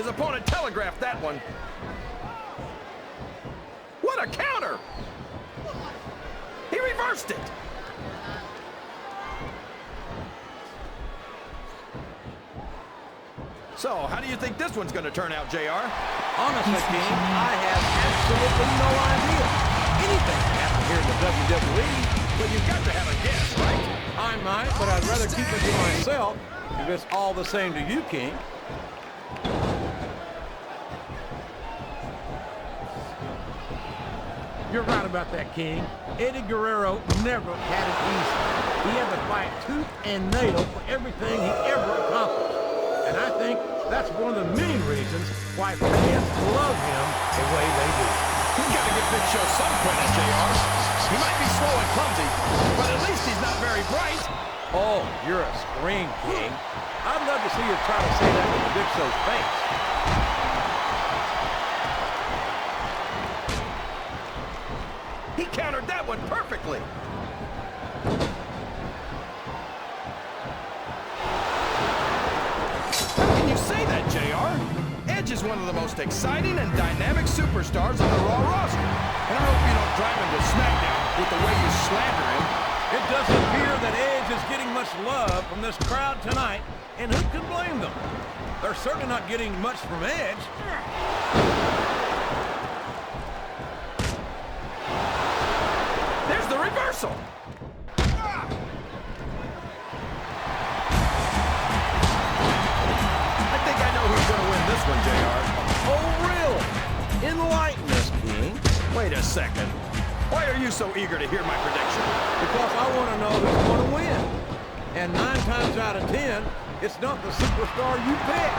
His opponent telegraphed that one. What a counter! He reversed it. So, how do you think this one's going to turn out, JR? Honestly, King, I have absolutely no idea. Anything can happen here in the WWE. But you've got to have a guess, right? I might, but I'd rather keep it to myself if it's all the same to you, King. You're right about that, King. Eddie Guerrero never had it easy. He had to fight tooth and nail for everything he ever accomplished. And I think that's one of the many reasons why fans love him the way they do. You've got to give Big Show some credit, JR. He might be slow and clumsy, but at least he's not very bright. Oh, you're a scream, King. I'd love to see you try to say that to Big Show's face. He countered that one perfectly. How can you say that, JR? Edge is one of the most exciting and dynamic superstars on the Raw roster. And I hope you don't drive him to SmackDown with the way you slander him. It doesn't appear that Edge is getting much love from this crowd tonight, and who can blame them? They're certainly not getting much from Edge. There's the reversal. I think I know who's going to win this one, JR. Oh, really? Enlighten us, King. Wait a second. Why are you so eager to hear my prediction? Because I want to know who's going to win. And 9 times out of 10, it's not the superstar you pick.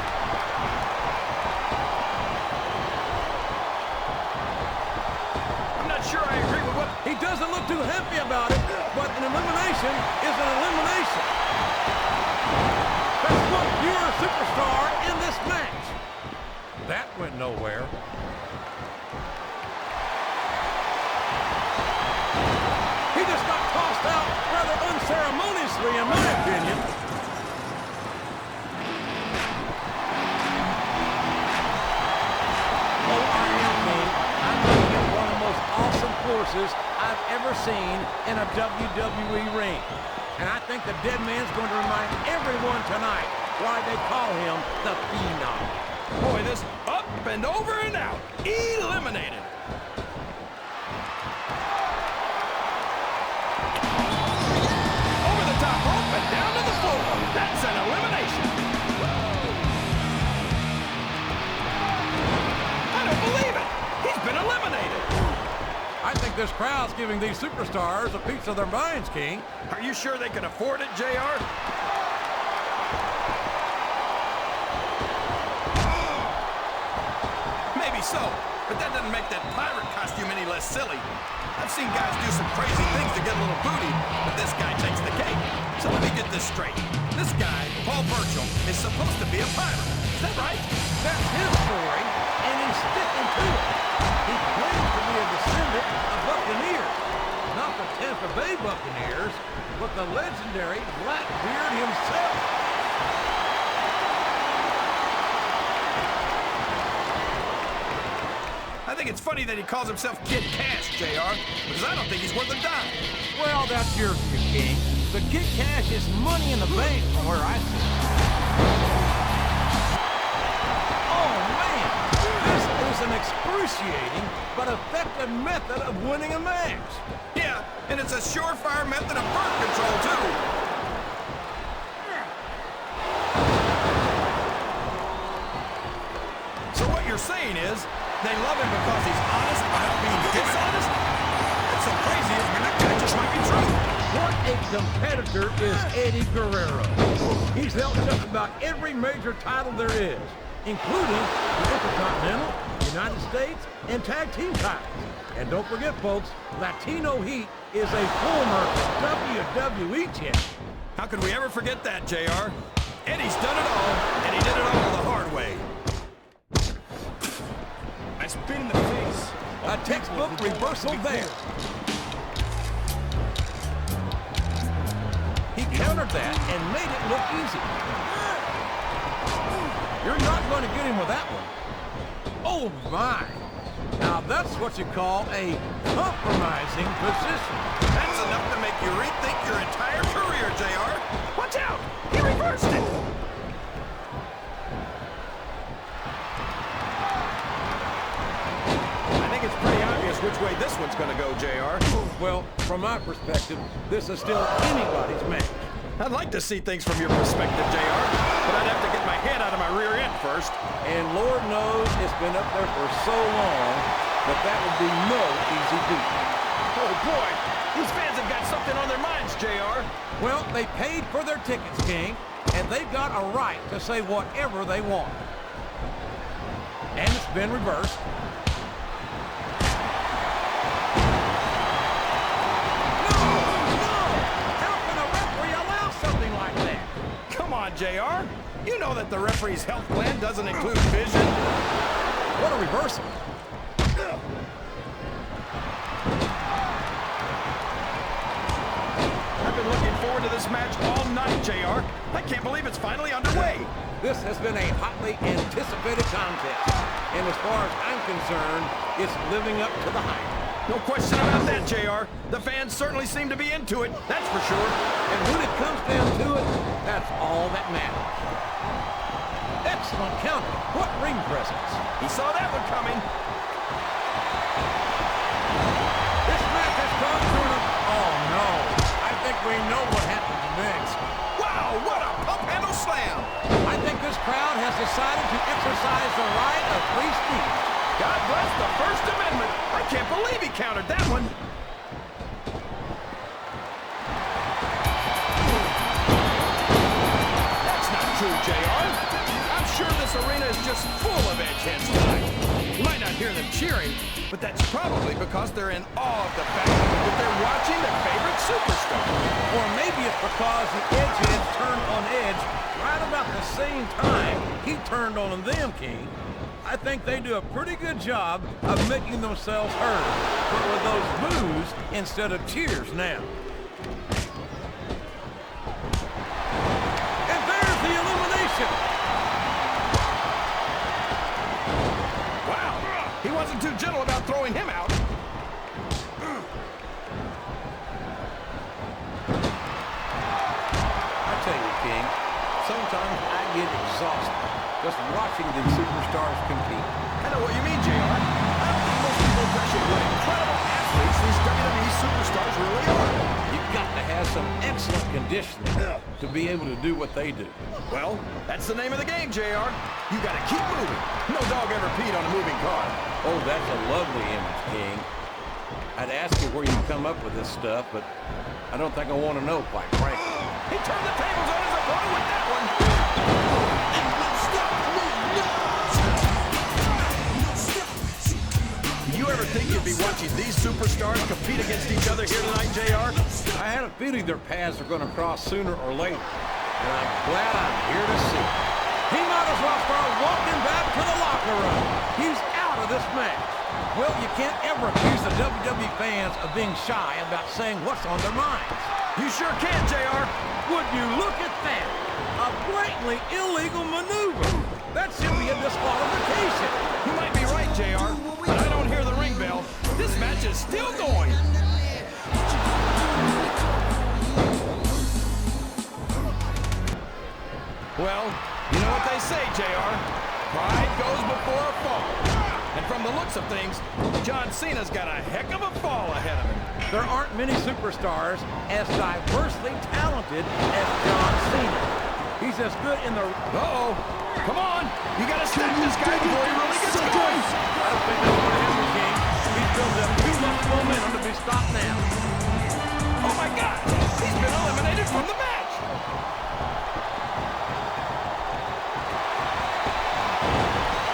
I'm not sure I agree with what... He doesn't look too happy about it, but an elimination is an elimination. Let's put your superstar in this match. That went nowhere. He just got tossed out rather unceremoniously, in my opinion. Oh, I am King. I'm looking at one of the most awesome forces I've ever seen in a WWE ring. And I think the dead man's going to remind everyone tonight why they call him the Phenom. Boy, this up and over and out. Eliminated. Over the top rope and down to the floor. That's an elimination. I don't believe it. He's been eliminated. I think this crowd's giving these superstars a piece of their minds, King. Are you sure they can afford it, JR? Maybe so, but that doesn't make that pirate costume any less silly. I've seen guys do some crazy things to get a little booty, but this guy takes the cake. So let me get this straight. This guy, Paul Burchill, is supposed to be a pirate. Is that right? That's his story, and he's sticking to it. He claims to be a descendant of Buccaneers. Not the Tampa Bay Buccaneers, but the legendary Blackbeard himself. I think it's funny that he calls himself Kid Cash, JR, because I don't think he's worth a dime. Well, that's your view, King. The Kid Cash is money in the bank from where I sit. Oh, man! This is an excruciating but effective method of winning a match. Yeah, and it's a surefire method of birth control, too. So what you're saying is, they love him because he's honest about being dishonest? That's so crazy, that just might be true. What a competitor is Eddie Guerrero. He's held just about every major title there is, including the Intercontinental, United States, and Tag Team titles. And don't forget, folks, Latino Heat is a former WWE champion. How could we ever forget that, JR? Eddie's done it all, and he did it all the hard way. I spit in the face. A textbook reversal there. He countered that and made it look easy. You're not going to get him with that one. Oh, my. Now, that's what you call a compromising position. That's enough to make you rethink your entire career, JR. Watch out! He reversed it! I think it's pretty obvious which way this one's going to go, JR. Well, from my perspective, this is still anybody's match. I'd like to see things from your perspective, JR, but I'd have to get my head out of my rear end first. And Lord knows it's been up there for so long that would be no easy feat. Oh, boy. These fans have got something on their minds, JR. Well, they paid for their tickets, King, and they've got a right to say whatever they want. And it's been reversed. Come on, JR. You know that the referee's health plan doesn't include vision. What a reversal. I've been looking forward to this match all night, JR. I can't believe it's finally underway. This has been a hotly anticipated contest. And as far as I'm concerned, it's living up to the hype. No question about that, JR. The fans certainly seem to be into it, that's for sure. And when it comes down to it, that's all that matters. Excellent counter. What ring presence. He saw that one coming. This match has come to an... Oh, no. I think we know what happens next. Wow, what a pump handle slam. I think this crowd has decided to exercise the right of free speech. God bless the First Amendment. I can't believe he countered that one. That's not true, JR. I'm sure this arena is just full of edgeheads tonight. You might not hear them cheering, but that's probably because they're in awe of the fact that they're watching their favorite superstar. Or maybe it's because the edgeheads turned on Edge right about the same time he turned on them, King. I think they do a pretty good job of making themselves heard, but with those boos instead of cheers now. And there's the elimination. Wow, he wasn't too gentle about throwing him out. I tell you, King, sometimes I get exhausted just watching these superstars compete. I know what you mean, JR. I don't think most people appreciate what incredible athletes these WWE superstars really are. You've got to have some excellent conditioning to be able to do what they do. Well, that's the name of the game, JR. You gotta keep moving. No dog ever peed on a moving car. Oh, that's a lovely image, King. I'd ask you where you come up with this stuff, but I don't think I want to know, quite frankly. He turned the tables on his opponent with that one. You ever think you'd be watching these superstars compete against each other here tonight, JR? I had a feeling their paths are going to cross sooner or later, and I'm glad I'm here to see it. He might as well start walking back to the locker room. He's out of this match. Well, you can't ever accuse the WWE fans of being shy about saying what's on their minds. You sure can, JR. Would you look at that? A blatantly illegal maneuver. That should be a disqualification. You might be right, JR, but I don't hear the ring bell. This match is still going. Well, you know what they say, JR. Pride goes before a fall. And from the looks of things, John Cena's got a heck of a fall ahead of him. There aren't many superstars as diversely talented as John Cena. He's as good in the... Uh-oh. Come on. You got to stop this guy before he really gets going. I don't think that's going to happen, King. He's built up too much momentum to be stopped now. Oh, my God. He's been eliminated from the match.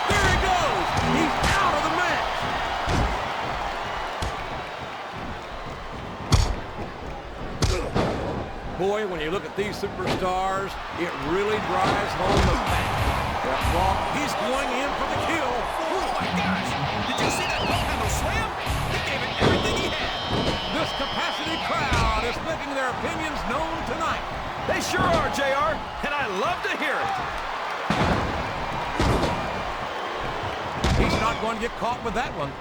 There he goes. He's out of the match. Boy, when you look at these superstars, it really drives home the fact that he's going in for the kill. Oh, my gosh. Did you see that pump handle slam? He gave it everything he had. This capacity crowd is making their opinions known tonight. They sure are, JR, and I love to hear it. He's not going to get caught with that one.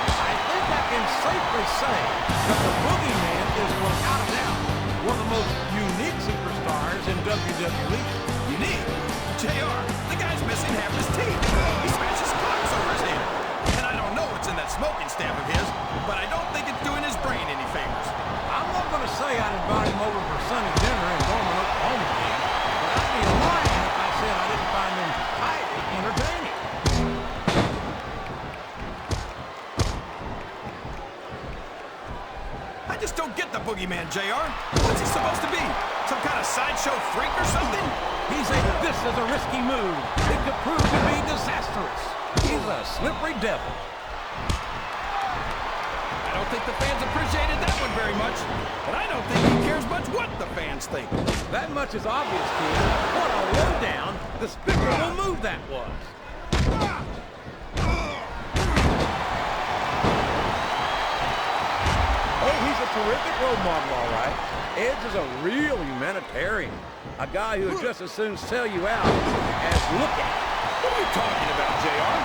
I think I can safely say that the Boogeyman is, without a doubt, one of the most unique superstars in WWE. Unique? JR, the guy's missing half his teeth. He smashes clocks over his head. And I don't know what's in that smoking stamp of his, but I don't think it's doing his brain any favors. I'm not going to say I'd invite him over for Sunday dinner in Norman, Oklahoma again, but I'd be lying if I said I didn't find him highly entertaining. I just don't get the Boogeyman, JR. What's he supposed to be? Some kind of sideshow freak or something? This is a risky move. It could prove to be disastrous. He's a slippery devil. I don't think the fans appreciated that one very much, but I don't think he cares much what the fans think. That much is obvious, kid. What a lowdown, despicable move that was. Oh, he's a terrific role model, all right. Edge is a real humanitarian. A guy who would just as soon sell you out as look at it. What are you talking about, JR?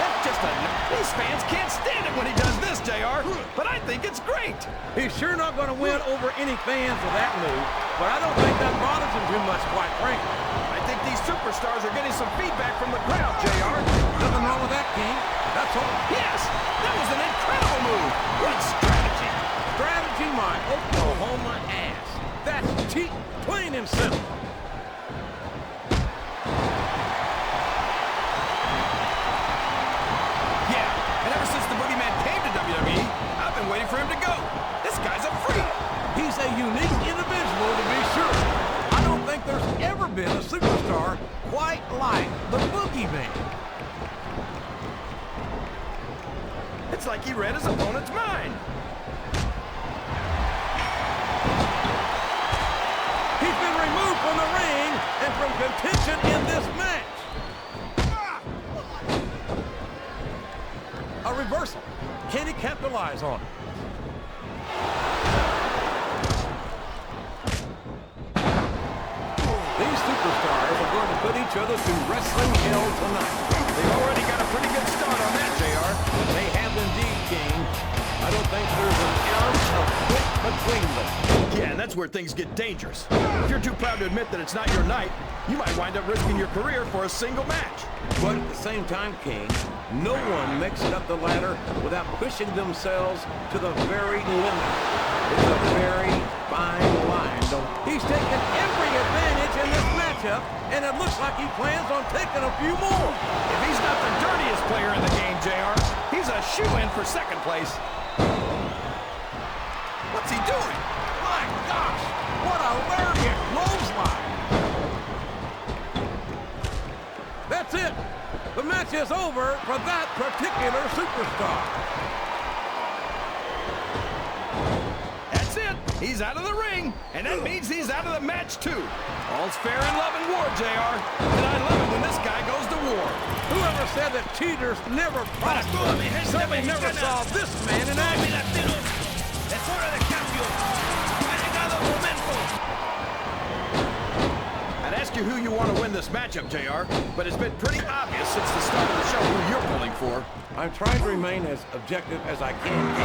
That's just a... These fans can't stand it when he does this, JR, but I think it's great. He's sure not going to win over any fans with that move, but I don't think that bothers him too much, quite frankly. I think these superstars are getting some feedback from the crowd, JR. Nothing wrong with that, King. That's all. Yes, that was an incredible move. What strategy. Strategy, my Oklahoma ass. That's cheap, plain and simple. Yeah, and ever since the Boogeyman came to WWE, I've been waiting for him to go. This guy's a freak. He's a unique individual, to be sure. I don't think there's ever been a superstar quite like the Boogeyman. It's like he read his opponent's mind. He's been removed from the ring and from contention in this match. A reversal. Can he capitalize on it? These superstars are going to put each other through wrestling hell tonight. They've already got a pretty good start on that, JR. They have indeed, King. I don't think there's an ounce of fit between them. Yeah, and that's where things get dangerous. If you're too proud to admit that it's not your night, you might wind up risking your career for a single match. But at the same time, King, no one makes it up the ladder without pushing themselves to the very limit. It's a very fine line, He's taken every advantage in this matchup, and it looks like he plans on taking a few more. If he's not the dirtiest player in the game, JR, he's a shoo-in for second place. What's he doing? My gosh, what a lariat clothesline. That's it. The match is over for that particular superstar. That's it. He's out of the ring, and that means he's out of the match, too. All's fair in love and war, JR. And I love it when this guy goes to war. Whoever said that cheaters never prosper certainly never saw this man in action. Es hora de cambio. Ha llegado el momento. I'd ask you who you want to win this matchup, JR, but it's been pretty obvious since the start of the show who you're pulling for. I'm trying to remain as objective as I can.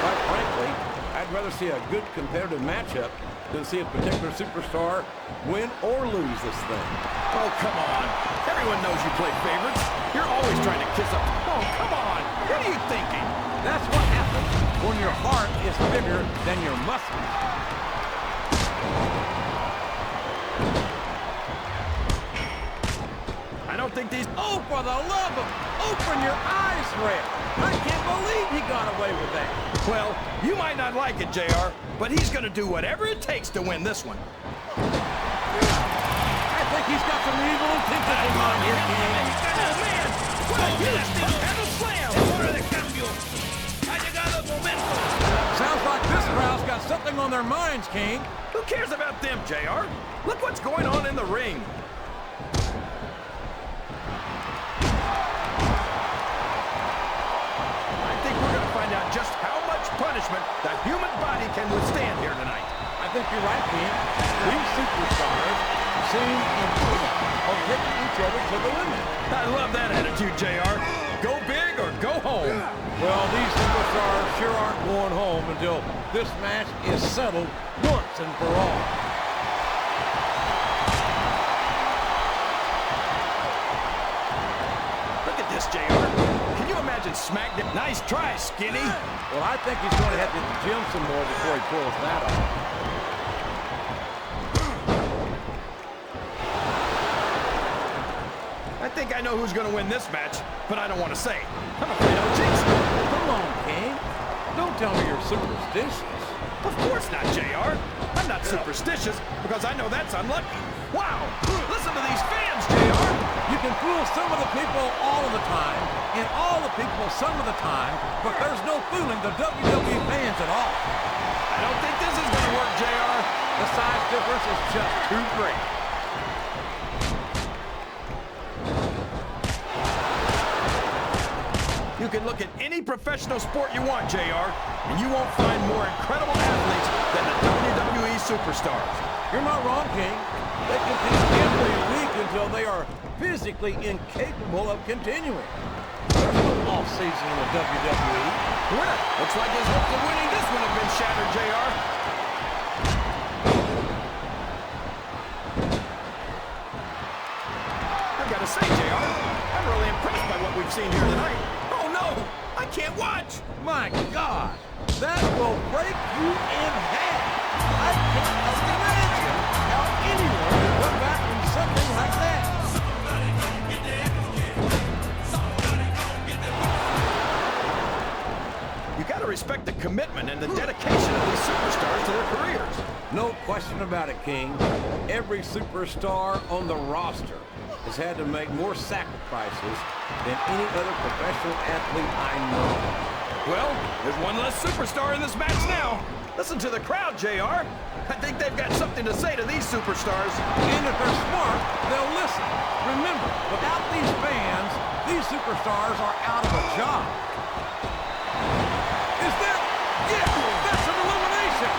Quite frankly, I'd rather see a good competitive matchup than see a particular superstar win or lose this thing. Oh, come on. Everyone knows you play favorites. You're always trying to kiss up. Oh, come on. What are you thinking? That's what happens when your heart is bigger than your muscles. I don't think these... Oh, for the love of... Open your eyes, Red. I can't believe he got away with that. Well, you might not like it, JR, but he's going to do whatever it takes to win this one. I think he's got some evil intentions in mind here, King. Oh, man! What a huge handle slam! Es hora de cambio. Ha llegado el momento. Sounds like this crowd's got something on their minds, King. Who cares about them, JR? Look what's going on in the ring. I think we're going to find out just how much punishment the human body can withstand here tonight. I think you're right, King. These superstars seem intent on taking each other to the limit. I love that attitude, JR. Go big or go home. Well, these superstars sure aren't going home until this match is settled once and for all. Look at this, JR. Can you imagine SmackDown? Nice try, Skinny. Well, I think he's going to have to hit the gym some more before he pulls that off. I think I know who's going to win this match, but I don't want to say. I'm afraid I'll jinx it. Come on, King. Don't tell me you're superstitious. Of course not, JR. I'm not superstitious because I know that's unlucky. Wow, listen to these fans, JR. You can fool some of the people all of the time, and all the people some of the time, but there's no fooling the WWE fans at all. I don't think this is going to work, JR. The size difference is just too great. You can look at any professional sport you want, JR, and you won't find more incredible athletes than the WWE superstars. You're not wrong, King. They compete every week until they are physically incapable of continuing. There's no off-season in the WWE. Winner. Looks like his hopes of winning this one have been shattered, JR. I've got to say, JR, I'm really impressed by what we've seen here tonight. Oh, no! I can't watch! My God, that will break you in half. I can't imagine how anyone would come back from something like that. You got to respect the commitment and the dedication of these superstars to their careers. No question about it, King. Every superstar on the roster has had to make more sacrifices than any other professional athlete I know. Well, there's one less superstar in this match now. Listen to the crowd, JR. I think they've got something to say to these superstars. And if they're smart, they'll listen. Remember, without these fans, these superstars are out of a job. Is that? Yeah, that's an elimination.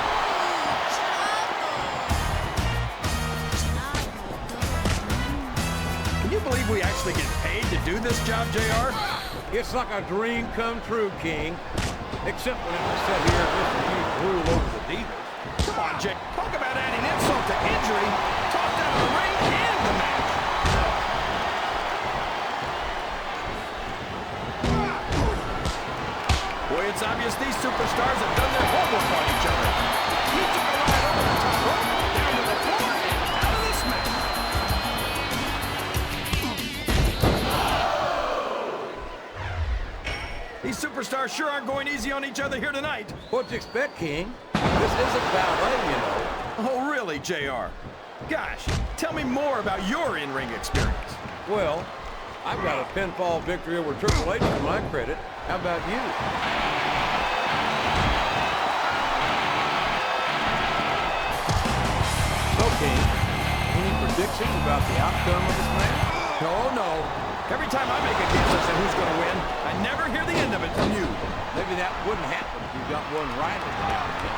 Can you believe we actually get paid to do this job, JR? It's like a dream come true, King. Except when we sit here and listen to you drool over the divas. Come on, Jake. Talk about adding insult to injury. Tossed out of the ring and the match. Boy, it's obvious these superstars have done their homework on each other. He took a ride over the top rope, down to the floor, and out of this match. These superstars sure aren't going easy on each other here tonight. What'd you expect, King? This isn't ballet, you know. Oh, really, JR? Gosh, tell me more about your in-ring experience. Well, I've got a pinfall victory over Triple H to my credit. How about you? So, King, any predictions about the outcome of this match? Oh, no. Every time I make a guess as to who's going to win, I never hear the end of it from you. Maybe that wouldn't happen if you got one right every now and then.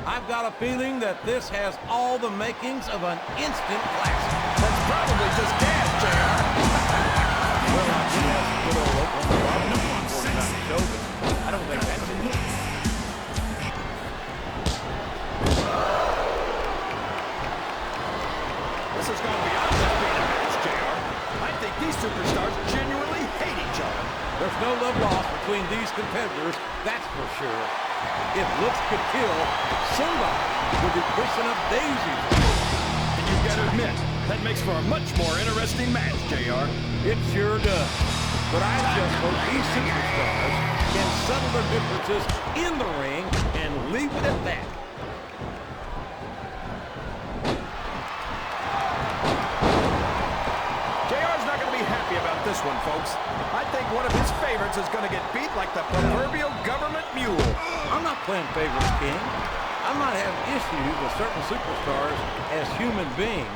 I've got a feeling that this has all the makings of an instant classic. That's probably just gas, JR. Well, I did have some good old Oklahoma before we got the show, but I don't think that's it. This is going beyond just being a match, JR. I think these superstars genuinely hate each other. There's no love lost between these competitors, that's for sure. If looks could kill, somebody would be pushing up daisies. And you've got to admit, that makes for a much more interesting match, JR. It sure does. But I just hope these superstars can settle their differences in the ring and leave it at that. JR's not going to be happy about this one, folks. I think one of his favorites is going to get beat like the proverbial government mule. I'm not playing favorites, King. I might have issues with certain superstars as human beings,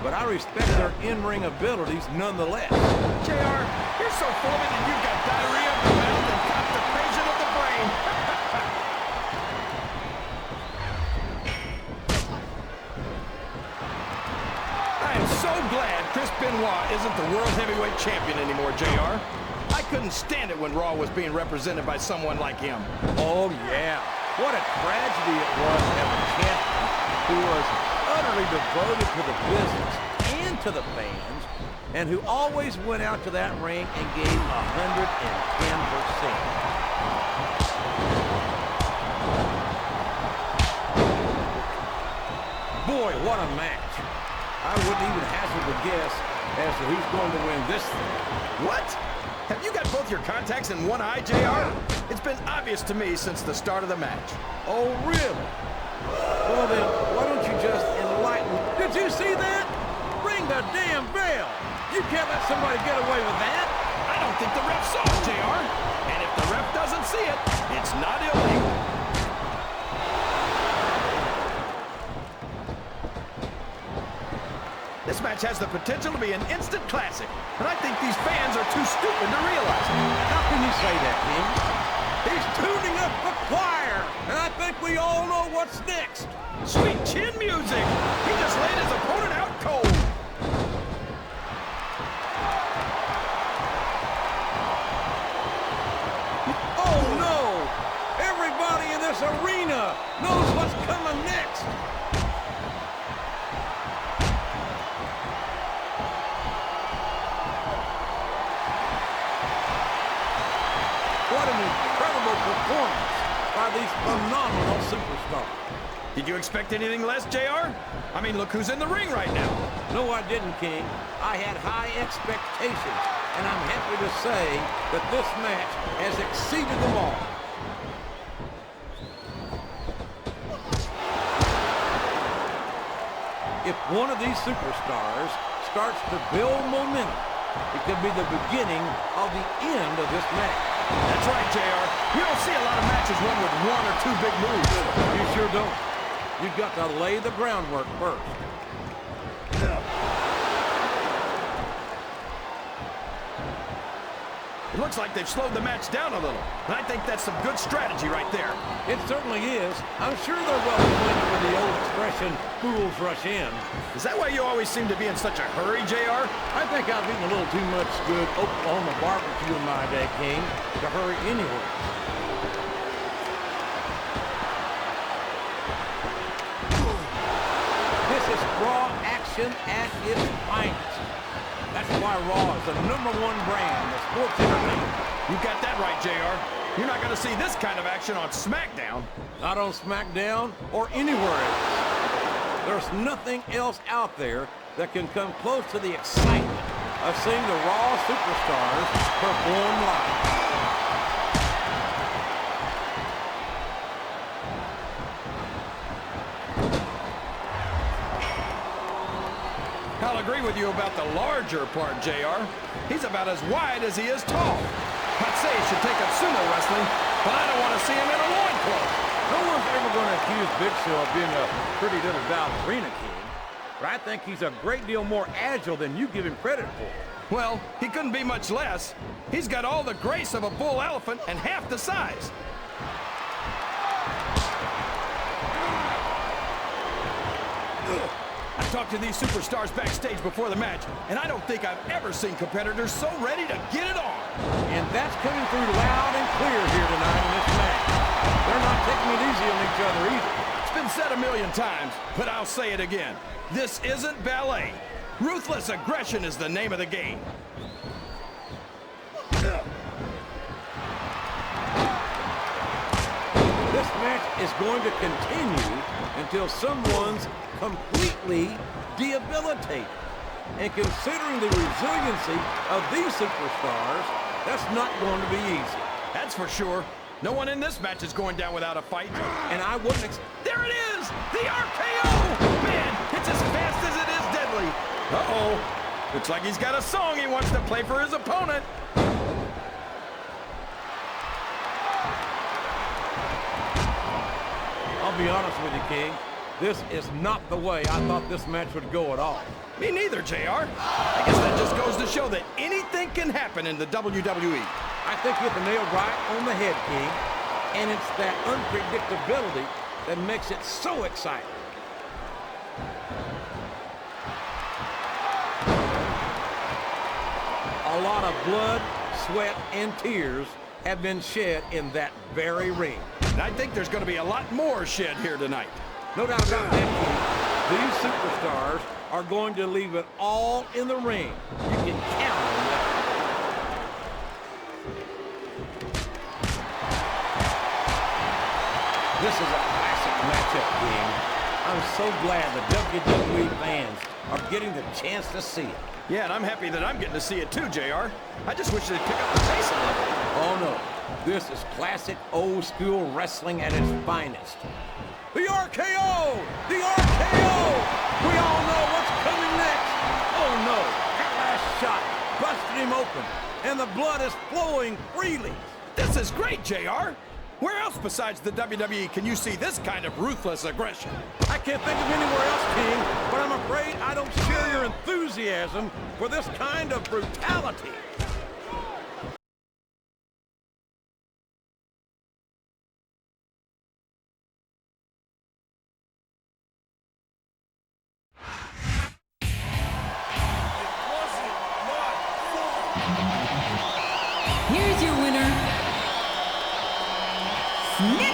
but I respect their in-ring abilities nonetheless. JR, you're so full of it and you've got diarrhea of the mouth and champion anymore, JR. I couldn't stand it when Raw was being represented by someone like him. Oh, yeah. What a tragedy it was to have a champion who was utterly devoted to the business and to the fans, and who always went out to that ring and gave 110%. Boy, what a match. I wouldn't even hazard a guess as to who's going to win this thing. What? Have you got both your contacts in one eye, JR? It's been obvious to me since the start of the match. Oh, really? Well, then, why don't you just enlighten me? Did you see that? Ring the damn bell. You can't let somebody get away with that. I don't think the ref saw it, JR. And if the ref doesn't see it, it's not illegal. This match has the potential to be an instant classic, and I think these fans are too stupid to realize it. How can you say that, King? He's tuning up the choir, and I think we all know what's next. Sweet chin music! He just laid his opponent out cold. Oh, no! Everybody in this arena knows what's coming next. What an incredible performance by these phenomenal superstars. Did you expect anything less, JR? I mean, look who's in the ring right now. No, I didn't, King. I had high expectations, and I'm happy to say that this match has exceeded them all. If one of these superstars starts to build momentum, it could be the beginning of the end of this match. That's right, JR. You don't see a lot of matches won with one or two big moves. You sure don't. You've got to lay the groundwork first. It looks like they've slowed the match down a little, and I think that's some good strategy right there. It certainly is. I'm sure they're well acquainted with the old expression, fools rush in. Is that why you always seem to be in such a hurry, JR? I think I've eaten a little too much good Oklahoma barbecue in my day, King, to hurry anywhere. This is Raw action at its finest. That's why Raw is the #1 brand of sports entertainment. You got that right, JR. You're not going to see this kind of action on SmackDown. Not on SmackDown or anywhere else. There's nothing else out there that can come close to the excitement of seeing the Raw superstars perform live. I'll agree with you about the larger part, JR. He's about as wide as he is tall. I'd say he should take up sumo wrestling, but I don't want to see him in a loincloth. No one's ever going to accuse Big Show of being a pretty little ballerina, King. But I think he's a great deal more agile than you give him credit for. Well, he couldn't be much less. He's got all the grace of a bull elephant and half the size. I talked to these superstars backstage before the match, and I don't think I've ever seen competitors so ready to get it on. And that's coming through loud and clear here tonight in this match. They're not taking it easy on each other either. It's been said a million times, but I'll say it again. This isn't ballet. Ruthless aggression is the name of the game. This match is going to continue until someone's completely debilitated. And considering the resiliency of these superstars, that's not going to be easy. That's for sure. No one in this match is going down without a fight. And I wouldn't There it is! The RKO! Man, it's as fast as it is deadly. Uh-oh. Looks like he's got a song he wants to play for his opponent. I'll be honest with you, King. This is not the way I thought this match would go at all. Me neither, JR. I guess that just goes to show that anything can happen in the WWE. I think you hit the nail right on the head, King. And it's that unpredictability that makes it so exciting. a lot of blood, sweat, and tears have been shed in that very ring. And I think there's going to be a lot more shed here tonight. No doubt about that, Keith. These superstars are going to leave it all in the ring. You can count on that. This is a classic matchup, King. I'm so glad the WWE fans are getting the chance to see it. Yeah, and I'm happy that I'm getting to see it too, JR. I just wish they'd pick up the pace a little. Oh, no. This is classic old-school wrestling at its finest. The RKO! The RKO! We all know what's coming next. Oh, no. That last shot busted him open, and the blood is flowing freely. This is great, JR. Where else besides the WWE can you see this kind of ruthless aggression? I can't think of anywhere else, King, but I'm afraid I don't share your enthusiasm for this kind of brutality. Here's your winner, SmackDown!